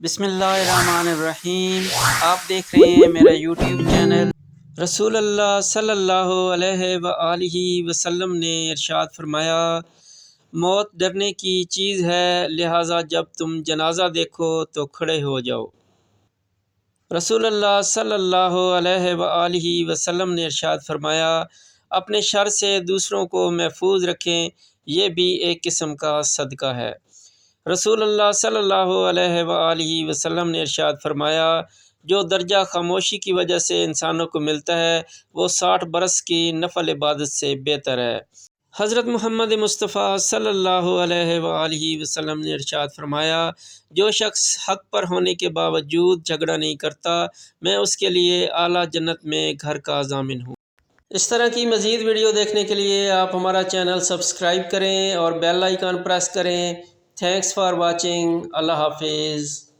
بسم اللہ الرحمن الرحیم۔ آپ دیکھ رہے ہیں میرا یوٹیوب چینل۔ رسول اللہ صلی اللہ علیہ وآلہ وسلم نے ارشاد فرمایا، موت ڈرنے کی چیز ہے، لہٰذا جب تم جنازہ دیکھو تو کھڑے ہو جاؤ۔ رسول اللہ صلی اللہ علیہ وآلہ وسلم نے ارشاد فرمایا، اپنے شر سے دوسروں کو محفوظ رکھیں، یہ بھی ایک قسم کا صدقہ ہے۔ رسول اللہ صلی اللہ علیہ وآلہ وسلم نے ارشاد فرمایا، جو درجہ خاموشی کی وجہ سے انسانوں کو ملتا ہے وہ 60 برس کی نفل عبادت سے بہتر ہے۔ حضرت محمد مصطفیٰ صلی اللہ علیہ وآلہ وسلم نے ارشاد فرمایا، جو شخص حق پر ہونے کے باوجود جھگڑا نہیں کرتا، میں اس کے لیے اعلیٰ جنت میں گھر کا ضامن ہوں۔ اس طرح کی مزید ویڈیو دیکھنے کے لیے آپ ہمارا چینل سبسکرائب کریں اور بیل آئیکن پریس کریں۔ Thanks for watching. اللہ حافظ۔